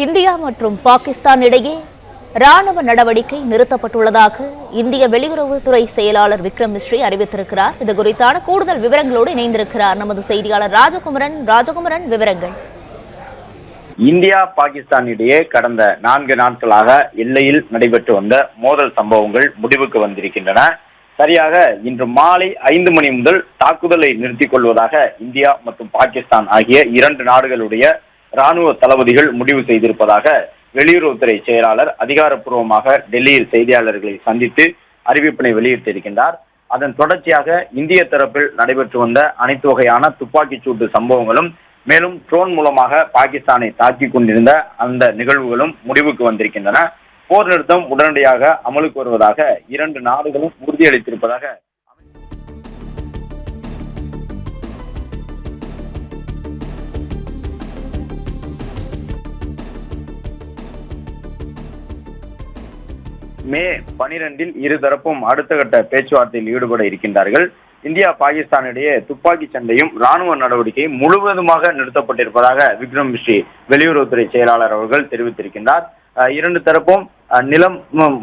India மற்றும் பாகிஸ்தான் இடையே ராணுவ நடவடிக்கை நிறுத்தப்பட்டுள்ளதாக இந்திய வெளியுறவுத்துறை செயலாளர் விக்ரம் மிஸ்ரி அறிவித்திருக்கிறார். இது குறித்தான கூடுதல் விவரங்களோடு இணைந்திருக்கிறார் நமது செய்தியாளர் ராஜகுமரன். ராஜகுமரன், விவரங்கள். இந்தியா பாகிஸ்தான் இடையே கடந்த 4 நாட்களாக எல்லையில் நடைபெற்று வந்த மோதல் சம்பவங்கள் முடிவுக்கு வந்திருக்கின்றன. சரியாக இன்று மாலை 5 மணி முதல் தாக்குதலை நிறுத்திக் கொள்வதாக இந்தியா மற்றும் பாகிஸ்தான் ஆகிய 2 நாடுகளுடைய ராணுவ தளபதிகள் முடிவு செய்திருப்பதாக வெளியுறவுத்துறை செயலாளர் அதிகாரப்பூர்வமாக டெல்லியில் செய்தியாளர்களை சந்தித்து அறிவிப்பினை வெளியிட்டிருக்கின்றார். அதன் தொடர்ச்சியாக இந்திய தரப்பில் நடைபெற்று வந்த அனைத்து வகையான துப்பாக்கிச் சூட்டு சம்பவங்களும் மேலும் ட்ரோன் மூலமாக பாகிஸ்தானை தாக்கிக் கொண்டிருந்த அந்த நிகழ்வுகளும் முடிவுக்கு வந்திருக்கின்றன. போர் நிறுத்தம் உடனடியாக அமலுக்கு வருவதாக 2 நாடுகளும் உறுதியளித்திருப்பதாக மே 12 இருதரப்பும் அடுத்த கட்ட பேச்சுவார்த்தையில் ஈடுபட இருக்கின்றார்கள். இந்தியா பாகிஸ்தான் இடையே துப்பாக்கி சண்டையும் ராணுவ நடவடிக்கையும் முழுவதுமாக நிறுத்தப்பட்டிருப்பதாக விக்ரம் மிஸ்ரி வெளியுறவுத்துறை செயலாளர் அவர்கள் தெரிவித்திருக்கின்றார். 2 தரப்பும் நிலம்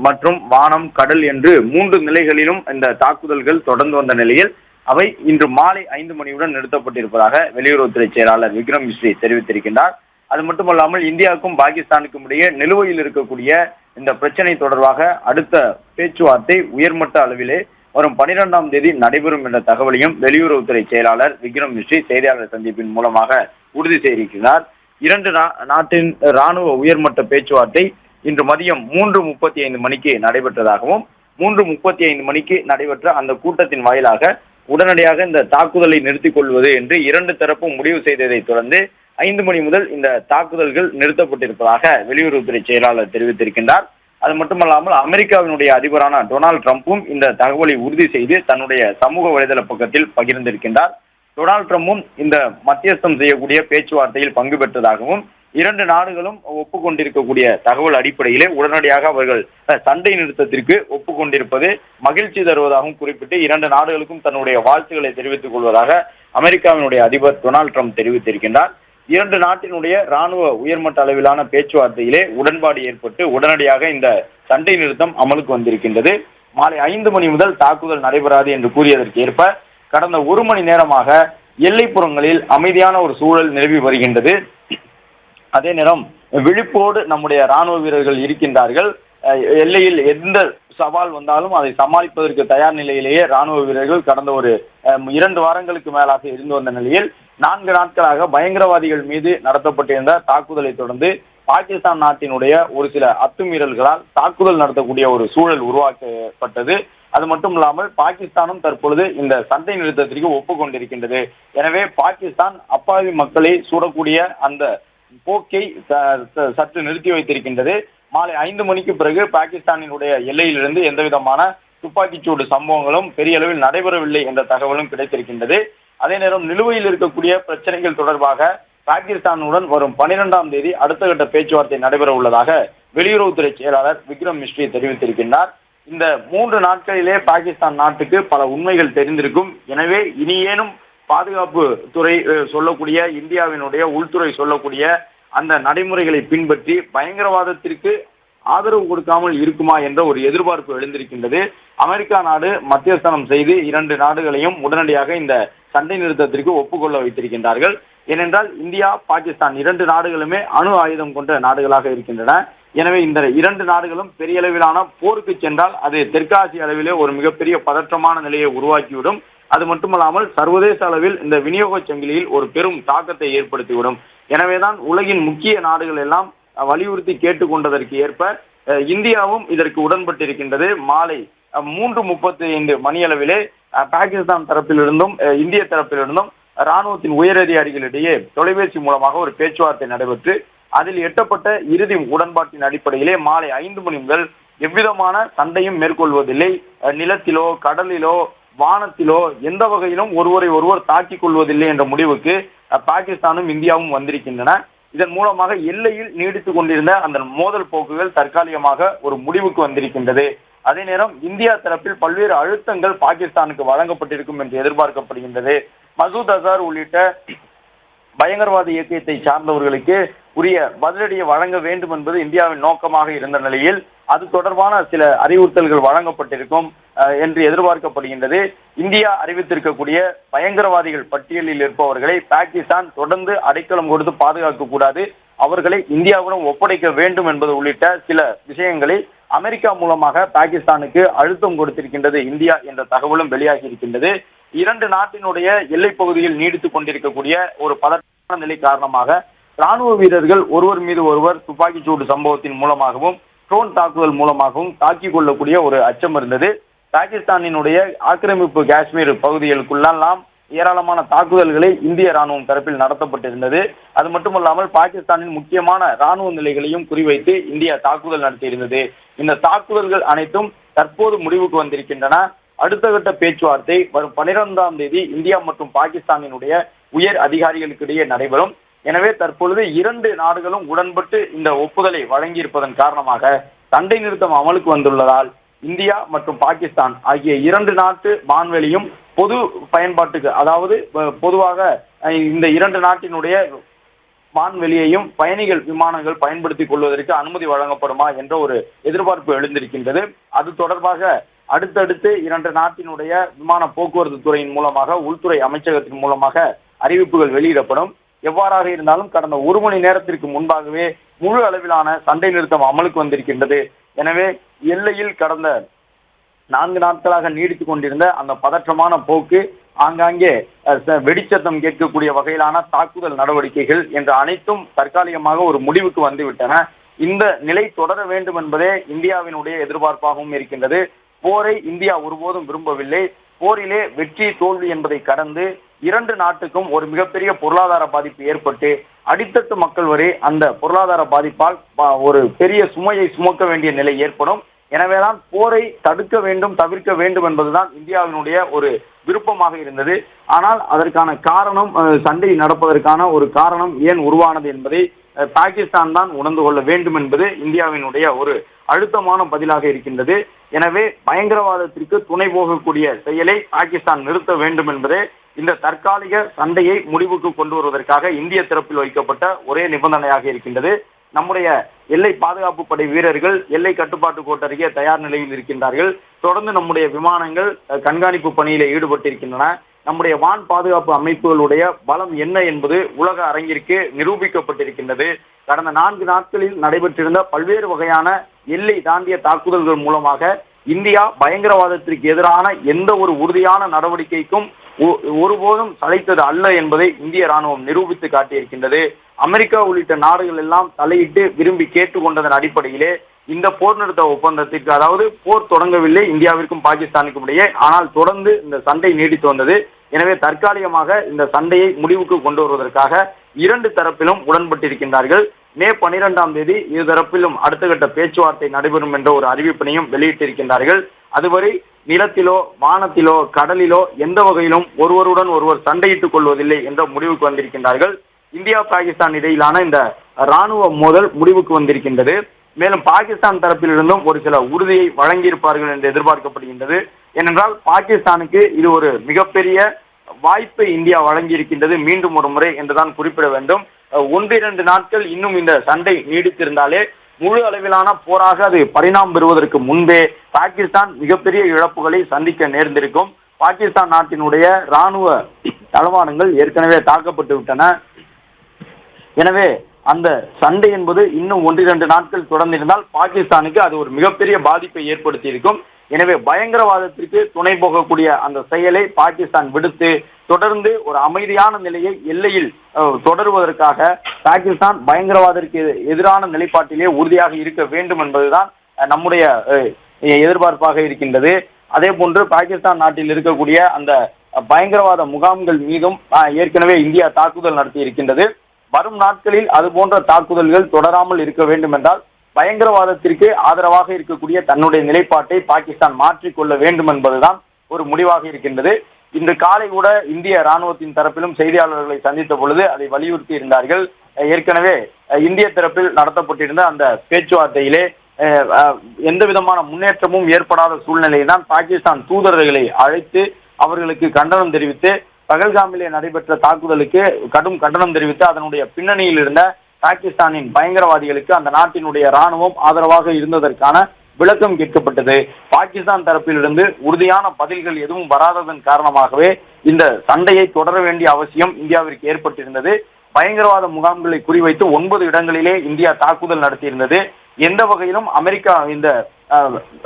மற்றும் வானம், கடல் என்று 3 நிலைகளிலும் இந்த தாக்குதல்கள் தொடர்ந்து வந்த நிலையில் அவை இன்று மாலை 5 மணியுடன் நிறுத்தப்பட்டிருப்பதாக வெளியுறவுத்துறை செயலாளர் விக்ரம் மிஸ்ரி தெரிவித்திருக்கின்றார். அது மட்டுமல்லாமல் இந்தியாவுக்கும் பாகிஸ்தானுக்கும் இடையே நிலுவையில் இருக்கக்கூடிய இந்த பிரச்சனை தொடர்பாக அடுத்த பேச்சுவார்த்தை உயர்மட்ட அளவிலே வரும் 12ஆம் தேதி நடைபெறும் என்ற தகவலையும் வெளியுறவுத்துறை செயலாளர் விக்ரம் மிஸ்ரி செய்தியாளர் சந்திப்பின் மூலமாக உறுதி செய்திருக்கிறார். 2 நாட்டின் ராணுவ உயர்மட்ட பேச்சுவார்த்தை இன்று மதியம் 3:35 மணிக்கு நடைபெற்றதாகவும் 3:35 மணிக்கு நடைபெற்ற அந்த கூட்டத்தின் வாயிலாக உடனடியாக இந்த தாக்குதலை நிறுத்திக் கொள்வது என்று 2 தரப்பும் முடிவு செய்ததை தொடர்ந்து 5 மணி முதல் இந்த தாக்குதல்கள் நிறுத்தப்பட்டிருப்பதாக வெளியுறவுத்துறை செயலாளர் தெரிவித்திருக்கின்றார். அது மட்டுமல்லாமல் அமெரிக்காவினுடைய அதிபரான டொனால்டு டிரம்பும் இந்த தகவலை உறுதி செய்து தன்னுடைய சமூக வலைதள பக்கத்தில் பகிர்ந்திருக்கின்றார். டொனால்டு டிரம்பும் இந்த மத்தியஸ்தம் செய்யக்கூடிய பேச்சுவார்த்தையில் பங்கு பெற்றதாகவும் 2 நாடுகளும் ஒப்புக்கொண்டிருக்கக்கூடிய தகவல் அடிப்படையிலே உடனடியாக அவர்கள் சண்டை நிறுத்தத்திற்கு ஒப்புக்கொண்டிருப்பது மகிழ்ச்சி தருவதாகவும் குறிப்பிட்டு 2 நாடுகளுக்கும் தன்னுடைய வாழ்த்துக்களை தெரிவித்துக் கொள்வதாக அமெரிக்காவினுடைய அதிபர் டொனால்டு டிரம்ப் தெரிவித்திருக்கின்றார். 2 நாட்டினுடைய ராணுவ உயர்மட்ட அளவிலான பேச்சுவார்த்தையிலே உடன்பாடு ஏற்பட்டு உடனடியாக இந்த சண்டை நிறுத்தம் அமலுக்கு வந்திருக்கின்றது. மாலை 5 மணி முதல் தாக்குதல் நடைபெறாது என்று கூறியதற்கு ஏற்ப கடந்த 1 மணி நேரமாக எல்லைப்புறங்களில் அமைதியான ஒரு சூழல் நிலவி வருகின்றது. அதே நேரம் விழிப்போடு நம்முடைய ராணுவ வீரர்கள் இருக்கின்றார்கள். எல்லையில் எந்த சவால் வந்தாலும் அதை சமாளிப்பதற்கு தயார் நிலையிலேயே ராணுவ வீரர்கள் கடந்த ஒரு 2 வாரங்களுக்கு மேலாக இருந்து வந்த நிலையில் 4 நாட்களாக பயங்கரவாதிகள் மீது நடத்தப்பட்டிருந்த தாக்குதலை தொடர்ந்து பாகிஸ்தான் நாட்டினுடைய ஒரு சில அத்துமீறல்களால் தாக்குதல் நடத்தக்கூடிய ஒரு சூழல் உருவாக்கப்பட்டது. அது மட்டும் இல்லாமல் பாகிஸ்தானும் தற்பொழுது இந்த சண்டை நிறுத்தத்திற்கு ஒப்புக்கொண்டிருக்கின்றது. எனவே பாகிஸ்தான் அப்பாவி மக்களை சூடக்கூடிய அந்த போக்கை சற்று நிறுத்தி வைத்திருக்கின்றது. மாலை 5 மணிக்கு பிறகு பாகிஸ்தானினுடைய எல்லையிலிருந்து எந்தவிதமான துப்பாக்கிச்சூடு சம்பவங்களும் பெரிய அளவில் நடைபெறவில்லை என்ற தகவலும் கிடைத்திருக்கின்றது. அதே நேரம் நிலுவையில் இருக்கக்கூடிய பிரச்சனைகள் தொடர்பாக பாகிஸ்தானுடன் வரும் 12ஆம் தேதி அடுத்த கட்ட பேச்சுவார்த்தை நடைபெற உள்ளதாக வெளியுறவுத்துறை செயலாளர் விக்ரம் மிஸ்ரி தெரிவித்திருக்கின்றார். இந்த 3 நாட்களிலே பாகிஸ்தான் நாட்டுக்கு பல உண்மைகள் தெரிந்திருக்கும். எனவே இனியேனும் பாதுகாப்பு துறை சொல்லக்கூடிய இந்தியாவினுடைய உள்துறை சொல்லக்கூடிய அந்த நடைமுறைகளை பின்பற்றி பயங்கரவாதத்திற்கு ஆதரவு கொடுக்காமல் இருக்குமா என்ற ஒரு எதிர்பார்ப்பு எழுந்திருக்கின்றது. அமெரிக்கா நாடு மத்தியஸ்தனம் செய்து 2 நாடுகளையும் உடனடியாக இந்த சண்டை நிறுத்தத்திற்கு ஒப்புக்கொள்ள வைத்திருக்கின்றார்கள். ஏனென்றால் இந்தியா பாகிஸ்தான் 2 நாடுகளுமே அணு ஆயுதம் கொண்ட நாடுகளாக இருக்கின்றன. எனவே இந்த 2 நாடுகளும் பெரிய அளவிலான போருக்கு சென்றால் அது தெற்காசிய அளவிலே ஒரு மிகப்பெரிய பதற்றமான நிலையை உருவாக்கிவிடும். அது மட்டுமல்லாமல் சர்வதேச அளவில் இந்த விநியோக சங்கிலியில் ஒரு பெரும் தாக்கத்தை ஏற்படுத்திவிடும். எனவேதான் உலகின் முக்கிய நாடுகள் எல்லாம் வலியுறுத்தி கேட்டுக்கொண்டதற்கு ஏற்ப இந்தியாவும் இதற்கு உடன்பட்டிருக்கின்றது. மாலை 3:35 மணியளவிலே பாகிஸ்தான் தரப்பிலிருந்தும் இந்திய தரப்பிலிருந்தும் ராணுவத்தின் உயரதிகாரிகளிடையே தொலைபேசி மூலமாக ஒரு பேச்சுவார்த்தை நடைபெற்று அதில் எட்டப்பட்ட இறுதி உடன்பாட்டின் அடிப்படையிலே மாலை 5 மணி முதல் எவ்விதமான சண்டையும் மேற்கொள்வதில்லை. நிலத்திலோ கடலிலோ வானத்திலோ எந்த வகையிலும் ஒருவரை ஒருவர் தாக்கிக் கொள்வதில்லை என்ற முடிவுக்கு பாகிஸ்தானும் இந்தியாவும் வந்திருக்கின்றன. இதன் மூலமாக எல்லையில் நீடித்துக் கொண்டிருந்த அந்த மோதல் போக்குகள் தற்காலிகமாக ஒரு முடிவுக்கு வந்திருக்கின்றது. அதே நேரம் இந்தியா தரப்பில் பல்வேறு அழுத்தங்கள் பாகிஸ்தானுக்கு வழங்கப்பட்டிருக்கும் என்று எதிர்பார்க்கப்படுகின்றது. மசூத் அசார் உள்ளிட்ட பயங்கரவாத இயக்கத்தை சார்ந்தவர்களுக்கு உரிய பதிலடியை வழங்க வேண்டும் என்பது இந்தியாவின் நோக்கமாக இருந்த நிலையில் அது தொடர்பான சில அறிவுறுத்தல்கள் வழங்கப்பட்டிருக்கும் என்று எதிர்பார்க்கப்படுகின்றது. இந்தியா அறிவித்திருக்கக்கூடிய பயங்கரவாதிகள் பட்டியலில் இருப்பவர்களை பாகிஸ்தான் தொடர்ந்து அடைக்கலம் கொடுத்து பாதுகாக்க கூடாது, அவர்களை இந்தியாவுடன் ஒப்படைக்க வேண்டும் என்பது உள்ளிட்ட சில விஷயங்களை அமெரிக்கா மூலமாக பாகிஸ்தானுக்கு அழுத்தம் கொடுத்திருக்கின்றது இந்தியா என்ற தகவலும் வெளியாகி இருக்கின்றது. இரண்டு நாட்டினுடைய எல்லை பகுதியில் நீடித்துக் கொண்டிருக்கக்கூடிய ஒரு பதற்றமான நிலை காரணமாக ராணுவ வீரர்கள் ஒருவர் மீது ஒருவர் துப்பாக்கிச்சூடு சம்பவத்தின் மூலமாகவும் ட்ரோன் தாக்குதல் மூலமாகவும் தாக்கிக் கொள்ளக்கூடிய ஒரு அச்சம் இருந்தது. பாகிஸ்தானினுடைய ஆக்கிரமிப்பு காஷ்மீர் பகுதிகளுக்குள்ளெல்லாம் ஏராளமான தாக்குதல்களை இந்திய ராணுவம் தரப்பில் நடத்தப்பட்டிருந்தது. அது மட்டுமல்லாமல் பாகிஸ்தானின் முக்கியமான ராணுவ நிலைகளையும் குறிவைத்து இந்தியா தாக்குதல் நடத்தியிருந்தது. இந்த தாக்குதல்கள் அனைத்தும் தற்போது முடிவுக்கு வந்திருக்கின்றன. அடுத்த கட்ட பேச்சுவார்த்தை வரும் 12ஆம் தேதி இந்தியா மற்றும் பாகிஸ்தானினுடைய உயர் அதிகாரிகளுக்கிடையே நடைபெறும். எனவே தற்பொழுது இரண்டு நாடுகளும் உடன்பட்டு இந்த ஒப்புதலை வழங்கியிருப்பதன் காரணமாக சண்டை நிறுத்தம் அமலுக்கு வந்துள்ளதால் இந்தியா மற்றும் பாகிஸ்தான் ஆகிய இரண்டு நாட்டு வான்வெளியும் பொது பயன்பாட்டுக்கு, அதாவது பொதுவாக இந்த இரண்டு நாட்டினுடைய வான்வெளியையும் பயணிகள் விமானங்கள் பயன்படுத்திக் கொள்வதற்கு அனுமதி வழங்கப்படுமா என்ற ஒரு எதிர்பார்ப்பு எழுந்திருக்கின்றது. அது தொடர்பாக அடுத்தடுத்து இரண்டு நாட்டினுடைய விமான போக்குவரத்து துறையின் மூலமாக, உள்துறை அமைச்சகத்தின் மூலமாக அறிவிப்புகள் வெளியிடப்படும். எவ்வாறாக இருந்தாலும் கடந்த ஒரு மணி நேரத்திற்கு முன்பாகவே முழு அளவிலான சண்டை நிறுத்தம் அமலுக்கு வந்திருக்கின்றது. எனவே எல்லையில் கடந்த 4 நாட்களாக நீடித்துக் கொண்டிருந்த அந்த பதற்றமான போக்கு, ஆங்காங்கே வெடிச்சத்தம் கேட்கக்கூடிய வகையிலான தாக்குதல் நடவடிக்கைகள் என்ற அனைத்தும் தற்காலிகமாக ஒரு முடிவுக்கு வந்துவிட்டன. இந்த நிலை தொடர வேண்டும் என்பதே இந்தியாவினுடைய எதிர்பார்ப்பாகவும் இருக்கின்றது. போரை இந்தியா ஒருபோதும் விரும்பவில்லை. போரிலே வெற்றி தோல்வி என்பதை கடந்து இரண்டு நாட்டுக்கும் ஒரு மிகப்பெரிய பொருளாதார பாதிப்பு ஏற்பட்டு அடித்தட்டு மக்கள் வரை அந்த பொருளாதார பாதிப்பால் ஒரு பெரிய சுமையை சுமக்க வேண்டிய நிலை ஏற்படும். எனவேதான் போரை தடுக்க வேண்டும், தவிர்க்க வேண்டும் என்பதுதான் இந்தியாவினுடைய ஒரு விருப்பமாக இருந்தது. ஆனால் அதற்கான காரணம், சண்டை நடப்பதற்கான ஒரு காரணம் ஏன் உருவானது என்பதை பாகிஸ்தான் தான் உணர்ந்து கொள்ள வேண்டும் என்பது இந்தியாவினுடைய ஒரு அழுத்தமான பதிலாக இருக்கின்றது. எனவே பயங்கரவாதத்திற்கு துணை போகக்கூடிய செயலை பாகிஸ்தான் நிறுத்த வேண்டும் என்பதே இந்த தற்காலிக சண்டையை முடிவுக்கு கொண்டு வருவதற்காக இந்திய தரப்பில் வைக்கப்பட்ட ஒரே நிபந்தனையாக இருக்கின்றது. நம்முடைய எல்லை பாதுகாப்பு படை வீரர்கள் எல்லை கட்டுப்பாட்டு கோட்டருகே தயார் நிலையில் இருக்கின்றார்கள். தொடர்ந்து நம்முடைய விமானங்கள் கண்காணிப்பு பணியில ஈடுபட்டிருக்கின்றன. நம்முடைய வான் பாதுகாப்பு அமைப்புகளுடைய பலம் என்ன என்பது உலக அரங்கிற்கு நிரூபிக்கப்பட்டிருக்கின்றது. கடந்த 4 நாட்களில் நடைபெற்றிருந்த பல்வேறு வகையான எல்லை தாண்டிய தாக்குதல்கள் மூலமாக இந்தியா பயங்கரவாதத்திற்கு எதிரான எந்த ஒரு உறுதியான நடவடிக்கைக்கும் ஒருபோதும் சளைத்தது அல்ல என்பதை இந்திய ராணுவம் நிரூபித்து காட்டியிருக்கின்றது. அமெரிக்கா உள்ளிட்ட நாடுகள் எல்லாம் தலையிட்டு விரும்பி கேட்டுக்கொண்டதன் அடிப்படையிலே இந்த போர் நிறுத்த ஒப்பந்தத்திற்கு, அதாவது போர் தொடங்கவில்லை இந்தியாவிற்கும் பாகிஸ்தானுக்கும் இடையே, ஆனால் தொடர்ந்து இந்த சண்டை நீடித்து வந்தது. எனவே தற்காலிகமாக இந்த சண்டையை முடிவுக்கு கொண்டு வருவதற்காக இரண்டு தரப்பிலும் உடன்பட்டிருக்கின்றார்கள். மே 12ஆம் தேதி இரு தரப்பிலும் அடுத்த கட்ட பேச்சுவார்த்தை நடைபெறும் என்ற ஒரு அறிவிப்பினையும் வெளியிட்டிருக்கின்றார்கள். அதுவரை நிலத்திலோ வானத்திலோ கடலிலோ எந்த வகையிலும் ஒருவருடன் ஒருவர் சண்டையிட்டுக் கொள்வதில்லை என்ற முடிவுக்கு வந்திருக்கின்றார்கள். இந்தியா பாகிஸ்தான் இடையிலான இந்த ராணுவ மோதல் முடிவுக்கு வந்திருக்கின்றது. மேலும் பாகிஸ்தான் தரப்பிலிருந்தும் ஒரு சில உறுதியை வழங்கியிருப்பார்கள் என்று எதிர்பார்க்கப்படுகின்றது. ஏனென்றால் பாகிஸ்தானுக்கு இது ஒரு மிகப்பெரிய வாய்ப்பை இந்தியா வழங்கியிருக்கின்றது மீண்டும் ஒரு முறை என்றுதான் குறிப்பிட வேண்டும். 1-2 நாட்கள் இன்னும் இந்த சண்டை நீடித்திருந்தாலே முழு அளவிலான போராக அது பரிணாமம் பெறுவதற்கு முன்பே பாகிஸ்தான் மிகப்பெரிய இழப்புகளை சந்திக்க நேர்ந்திருக்கும். பாகிஸ்தான் நாட்டினுடைய ராணுவ தளவாடங்கள் ஏற்கனவே தாக்கப்பட்டு விட்டன. எனவே அந்த சண்டை என்பது இன்னும் 1-2 நாட்கள் தொடர்ந்திருந்தால் பாகிஸ்தானுக்கு அது ஒரு மிகப்பெரிய பாதிப்பை ஏற்படுத்தி இருக்கும். எனவே பயங்கரவாதத்திற்கு துணை போகக்கூடிய அந்த செயலை பாகிஸ்தான் விடுத்து தொடர்ந்து ஒரு அமைதியான நிலையை எல்லையில் தொடருவதற்காக பாகிஸ்தான் பயங்கரவாதத்திற்கு எதிரான நிலைப்பாட்டிலே உறுதியாக இருக்க வேண்டும் என்பதுதான் நம்முடைய எதிர்பார்ப்பாக இருக்கின்றது. அதே போன்று பாகிஸ்தான் நாட்டில் இருக்கக்கூடிய அந்த பயங்கரவாத முகாம்கள் மீதும் ஏற்கனவே இந்தியா தாக்குதல் நடத்தி இருக்கின்றது. வரும் நாட்களில் அது போன்ற தாக்குதல்கள் தொடராமல் இருக்க வேண்டும் என்றால் பயங்கரவாதத்திற்கு ஆதரவாக இருக்கக்கூடிய தன்னுடைய நிலைப்பாட்டை பாகிஸ்தான் மாற்றிக்கொள்ள வேண்டும் என்பதுதான் ஒரு முடிவாக இருக்கின்றது. இன்று காலை கூட இந்திய ராணுவத்தின் தரப்பிலும் செய்தியாளர்களை சந்தித்த பொழுது அதை வலியுறுத்தி இருந்தார்கள். ஏற்கனவே இந்திய தரப்பில் நடத்தப்பட்டிருந்த அந்த பேச்சுவார்த்தையிலே எந்த விதமான முன்னேற்றமும் ஏற்படாத சூழ்நிலையில் தான் பாகிஸ்தான் தூதர்களை அழைத்து அவர்களுக்கு கண்டனம் தெரிவித்து பகல்காமிலே நடைபெற்ற தாக்குதலுக்கு கடும் கண்டனம் தெரிவித்து அதனுடைய பின்னணியில் இருந்த பாகிஸ்தானின் பயங்கரவாதிகளுக்கு அந்த நாட்டினுடைய ராணுவம் ஆதரவாக இருந்ததற்கான விளக்கம் கேட்கப்பட்டது. பாகிஸ்தான் தரப்பிலிருந்து உறுதியான பதில்கள் எதுவும் வராததன் காரணமாகவே இந்த சண்டையை தொடர வேண்டிய அவசியம் இந்தியாவிற்கு ஏற்பட்டிருந்தது. பயங்கரவாத முகாம்களை குறிவைத்து 9 இடங்களிலே இந்தியா தாக்குதல் நடத்தியிருந்தது. எந்த வகையிலும் அமெரிக்கா இந்த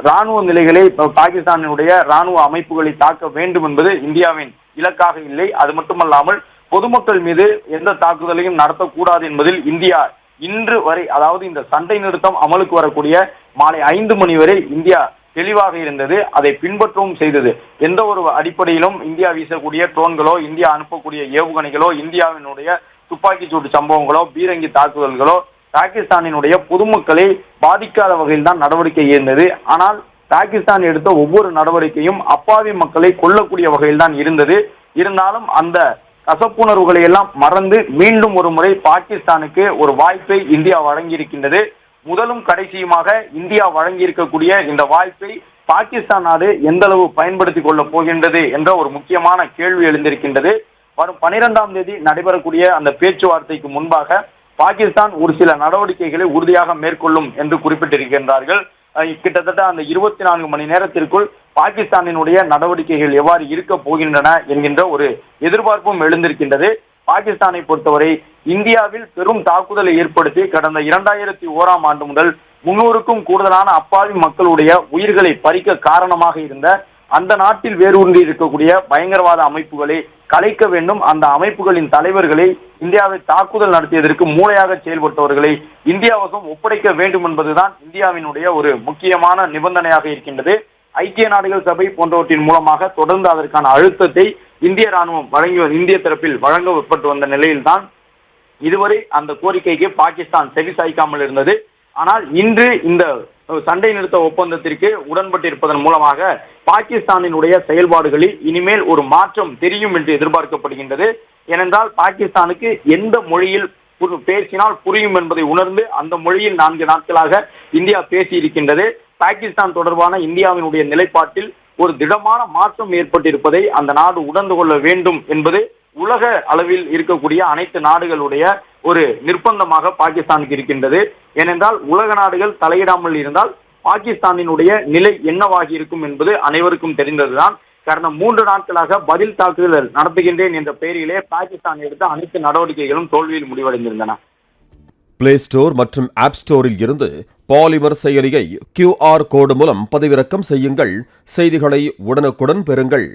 ராணுவ நிலைகளை, பாகிஸ்தானினுடைய ராணுவ அமைப்புகளை தாக்க வேண்டும் என்பது இந்தியாவின் இலக்காக இல்லை. அது மட்டுமல்லாமல் பொதுமக்கள் மீது எந்த தாக்குதலையும் நடத்தக்கூடாது என்பதில் இந்தியா இன்று வரை, அதாவது இந்த சண்டை நிறுத்தம் அமலுக்கு வரக்கூடிய மாலை 5 மணி வரை இந்தியா தெளிவாக இருந்தது. அதை பின்பற்றவும் செய்தது. எந்த ஒரு அடிப்படையிலும் இந்தியா வீசக்கூடிய ட்ரோன்களோ, இந்தியா அனுப்பக்கூடிய ஏவுகணைகளோ, இந்தியாவினுடைய துப்பாக்கி சூட்டு சம்பவங்களோ, பீரங்கி தாக்குதல்களோ பாகிஸ்தானினுடைய பொதுமக்களை பாதிக்காத வகையில் தான் நடவடிக்கை இருந்தது. ஆனால் பாகிஸ்தான் எடுத்த ஒவ்வொரு நடவடிக்கையும் அப்பாவி மக்களை கொல்லக்கூடிய வகையில் தான் இருந்தது. இருந்தாலும் அந்த கசப்புணர்வுகளை எல்லாம் மறந்து மீண்டும் ஒரு முறை பாகிஸ்தானுக்கு ஒரு வாய்ப்பை இந்தியா வழங்கியிருக்கின்றது. முதலும் கடைசியுமாக இந்தியா வழங்கியிருக்கக்கூடிய இந்த வாய்ப்பை பாகிஸ்தான் நாடு எந்த அளவு பயன்படுத்திக் கொள்ளப் போகின்றது என்ற ஒரு முக்கியமான கேள்வி எழுந்திருக்கின்றது. வரும் 12ஆம் தேதி நடைபெறக்கூடிய அந்த பேச்சுவார்த்தைக்கு முன்பாக பாகிஸ்தான் ஒரு சில நடவடிக்கைகளை உறுதியாக மேற்கொள்ளும் என்று குறிப்பிட்டிருக்கின்றார்கள். கிட்டத்தட்ட அந்த 24 மணி நேரத்திற்குள் பாகிஸ்தானினுடைய நடவடிக்கைகள் எவ்வாறு இருக்க போகின்றன என்கின்ற ஒரு எதிர்பார்ப்பும் எழுந்திருக்கின்றது. பாகிஸ்தானை பொறுத்தவரை இந்தியாவில் பெரும் தாக்குதலை ஏற்படுத்தி கடந்த 2001ஆம் ஆண்டு முதல் 300க்கும் கூடுதலான அப்பாவி மக்களுடைய உயிர்களை பறிக்க காரணமாக இருந்த அந்த நாட்டில் வேரூன்றி இருக்கக்கூடிய பயங்கரவாத அமைப்புகளை கலைக்க வேண்டும். அந்த அமைப்புகளின் தலைவர்களை, இந்தியாவை தாக்குதல் நடத்தியதற்கு மூளையாக செயல்பட்டவர்களை இந்தியாவுக்கும் ஒப்படைக்க வேண்டும் என்பதுதான் இந்தியாவினுடைய ஒரு முக்கியமான நிபந்தனையாக இருக்கின்றது. ஐக்கிய நாடுகள் சபை போன்றவற்றின் மூலமாக தொடர்ந்து அதற்கான அழுத்தத்தை இந்திய ராணுவம் இந்திய தரப்பில் வழங்கப்பட்டு வந்த நிலையில்தான் இதுவரை அந்த கோரிக்கைக்கு பாகிஸ்தான் செவிசாய்க்காமல் இருந்தது. ஆனால் இன்று இந்த சண்டை நிறுத்த ஒப்பந்தத்திற்கு உடன்பட்டிருப்பதன் மூலமாக பாகிஸ்தானினுடைய செயல்பாடுகளில் இனிமேல் ஒரு மாற்றம் தெரியும் என்று எதிர்பார்க்கப்படுகின்றது. ஏனென்றால் பாகிஸ்தானுக்கு எந்த மொழியில் பேசினால் புரியும் என்பதை உணர்ந்து அந்த மொழியில் 4 நாட்களாக இந்தியா பேசி இருக்கின்றது. பாகிஸ்தான் தொடர்பான இந்தியாவினுடைய நிலைப்பாட்டில் ஒரு திடமான மாற்றம் ஏற்பட்டிருப்பதை அந்த நாடு உணர்ந்து கொள்ள வேண்டும் என்பது உலக அளவில் இருக்கக்கூடிய அனைத்து நாடுகளுடைய ஒரு நிர்பந்தமாக பாகிஸ்தானுக்கு இருக்கின்றது. ஏனென்றால் உலக நாடுகள் தலையிடாமல் இருந்தால் பாகிஸ்தானினுடைய நிலை என்னவாகி இருக்கும் என்பது அனைவருக்கும் தெரிந்ததுதான். கடந்த 3 நாட்களாக பதில் தாக்குதல் நடத்துகின்றேன் என்ற பெயரிலே பாகிஸ்தான் எடுத்த அனைத்து நடவடிக்கைகளும் தோல்வியில் முடிவடைந்திருந்தன. பிளே ஸ்டோர் மற்றும் ஆப் ஸ்டோரில் இருந்து பாலிமர் செயலியை QR கோடு மூலம் பதிவிறக்கம் செய்யுங்கள். செய்திகளை உடனுக்குடன் பெறுங்கள்.